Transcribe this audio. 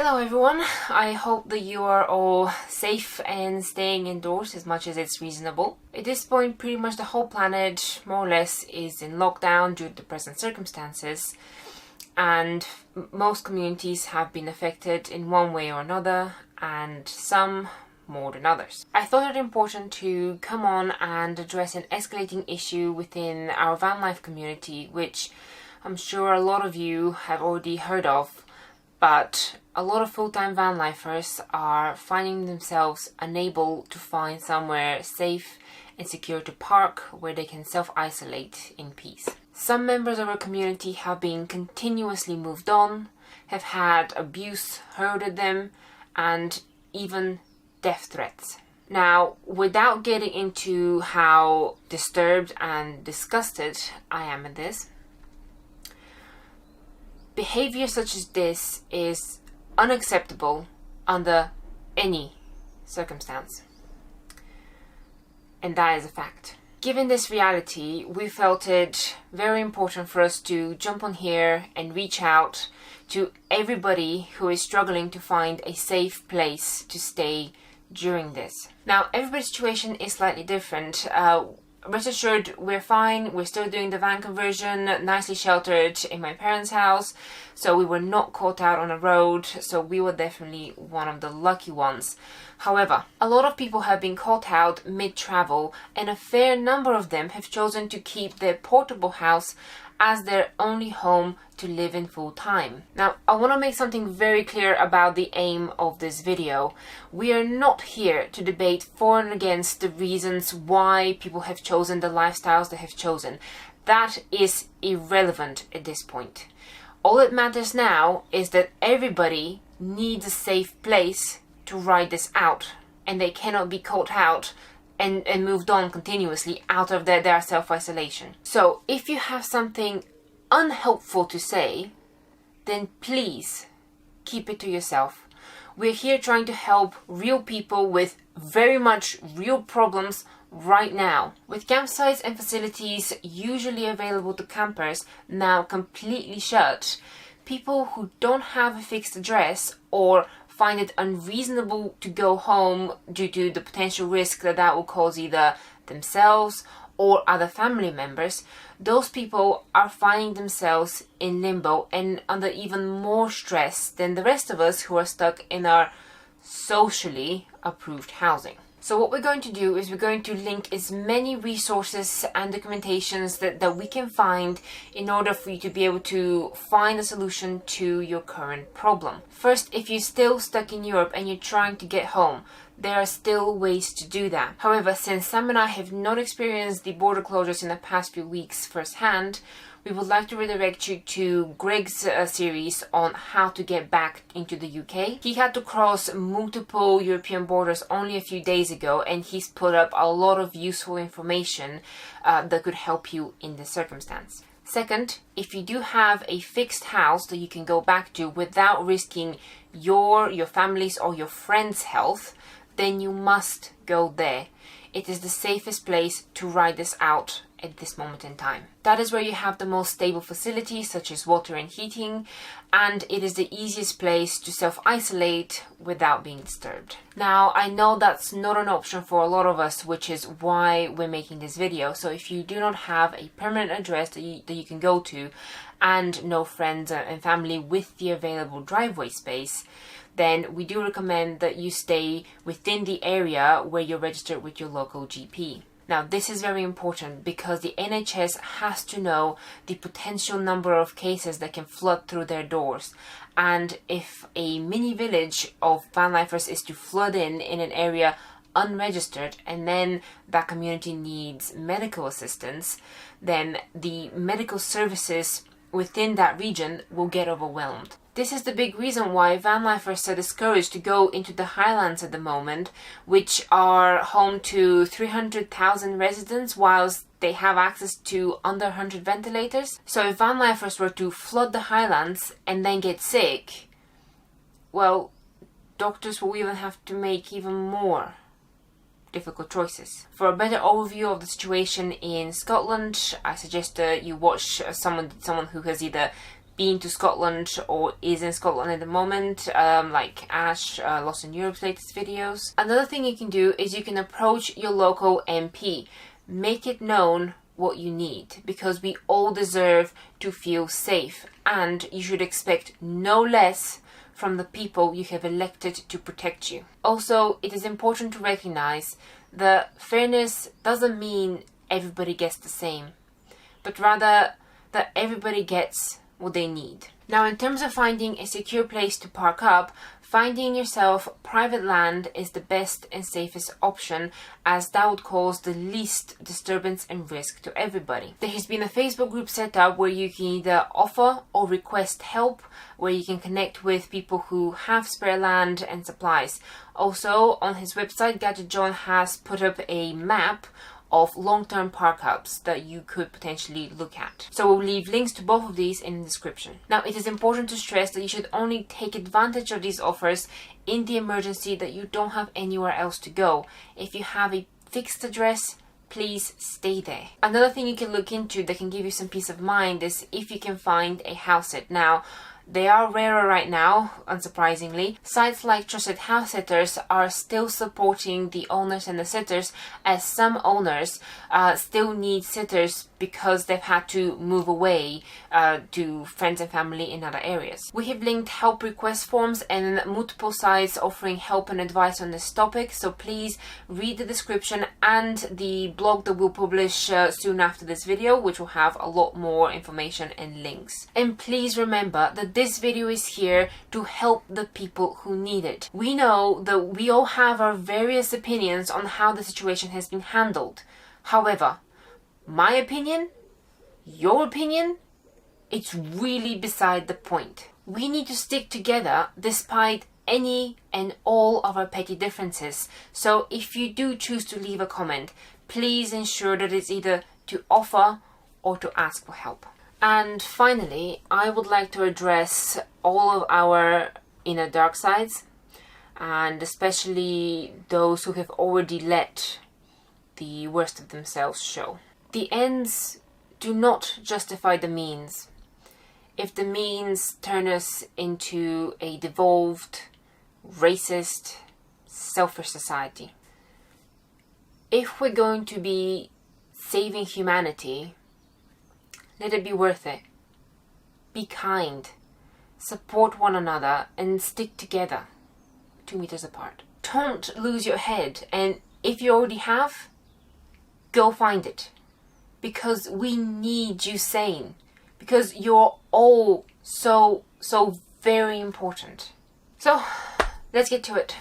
Hello everyone, I hope that you are all safe and staying indoors as much as it's reasonable. At this point, pretty much the whole planet, more or less, is in lockdown due to the present circumstances, and most communities have been affected in one way or another, and some more than others. I thought it important to come on and address an escalating issue within our van life community, which I'm sure a lot of you have already heard of, but a lot of full-time van lifers are finding themselves unable to find somewhere safe and secure to park where they can self-isolate in peace. Some members of our community have been continuously moved on, have had abuse hurled at them, and even death threats. Now, without getting into how disturbed and disgusted I am at this, behavior such as this is unacceptable under any circumstance. And that is a fact. Given this reality, we felt it very important for us to jump on here and reach out to everybody who is struggling to find a safe place to stay during this. Now, everybody's situation is slightly different. Rest assured, we're fine. We're still doing the van conversion, nicely sheltered in my parents' house, so we were not caught out on a road, so we were definitely one of the lucky ones. However, a lot of people have been caught out mid-travel, and a fair number of them have chosen to keep their portable house as their only home to live in full time. Now, I want to make something very clear about the aim of this video. We are not here to debate for and against the reasons why people have chosen the lifestyles they have chosen. That is irrelevant at this point. All that matters now is that everybody needs a safe place to ride this out, and they cannot be caught out and moved on continuously out of their self-isolation. So if you have something unhelpful to say, then please keep it to yourself. We're here trying to help real people with very much real problems right now. With campsites and facilities usually available to campers now completely shut, people who don't have a fixed address or find it unreasonable to go home due to the potential risk that will cause either themselves or other family members, those people are finding themselves in limbo and under even more stress than the rest of us who are stuck in our socially approved housing. So what we're going to do is we're going to link as many resources and documentations that we can find in order for you to be able to find a solution to your current problem. First, if you're still stuck in Europe and you're trying to get home, there are still ways to do that. However, since Sam and I have not experienced the border closures in the past few weeks firsthand, we would like to redirect you to Greg's series on how to get back into the UK. He had to cross multiple European borders only a few days ago, and he's put up a lot of useful information that could help you in this circumstance. Second, if you do have a fixed house that you can go back to without risking your family's or your friend's health, then you must go there. It is the safest place to ride this out at this moment in time. That is where you have the most stable facilities such as water and heating, and it is the easiest place to self-isolate without being disturbed. Now, I know that's not an option for a lot of us, which is why we're making this video. So if you do not have a permanent address that you can go to and no friends and family with the available driveway space, then we do recommend that you stay within the area where you're registered with your local GP. Now, this is very important because the NHS has to know the potential number of cases that can flood through their doors. And if a mini village of Vanlifers is to flood in an area unregistered, and then that community needs medical assistance, then the medical services within that region will get overwhelmed. This is the big reason why Vanlifers are discouraged to go into the Highlands at the moment, which are home to 300,000 residents, whilst they have access to under 100 ventilators. So if Vanlifers were to flood the Highlands and then get sick, well, doctors will even have to make even more difficult choices. For a better overview of the situation in Scotland, I suggest you watch someone who has either been to Scotland or is in Scotland at the moment, like Ash, Lost in Europe's latest videos. Another thing you can do is you can approach your local MP. Make it known what you need, because we all deserve to feel safe, and you should expect no less from the people you have elected to protect you. Also, it is important to recognize that fairness doesn't mean everybody gets the same, but rather that everybody gets what they need. Now, in terms of finding a secure place to park up, finding yourself private land is the best and safest option, as that would cause the least disturbance and risk to everybody. There has been a Facebook group set up where you can either offer or request help, where you can connect with people who have spare land and supplies. Also, on his website, Gadget John has put up a map of long-term park-ups that you could potentially look at. So we'll leave links to both of these in the description. Now, it is important to stress that you should only take advantage of these offers in the emergency that you don't have anywhere else to go. If you have a fixed address, please stay there. Another thing you can look into that can give you some peace of mind is if you can find a house sit. Now, they are rarer right now, unsurprisingly. Sites like Trusted House Sitters are still supporting the owners and the sitters, as some owners still need sitters because they've had to move away to friends and family in other areas. We have linked help request forms and multiple sites offering help and advice on this topic, so please read the description and the blog that we'll publish soon after this video, which will have a lot more information and links. And please remember that this video is here to help the people who need it. We know that we all have our various opinions on how the situation has been handled. However, my opinion, your opinion, it's really beside the point. We need to stick together despite any and all of our petty differences. So if you do choose to leave a comment, please ensure that it's either to offer or to ask for help. And finally, I would like to address all of our inner dark sides, and especially those who have already let the worst of themselves show. The ends do not justify the means. If the means turn us into a devolved, racist, selfish society. If we're going to be saving humanity, let it be worth it. Be kind, support one another, and stick together, 2 meters apart. Don't lose your head, and if you already have, go find it. Because we need you sane. Because you're all so very important. So, let's get to it.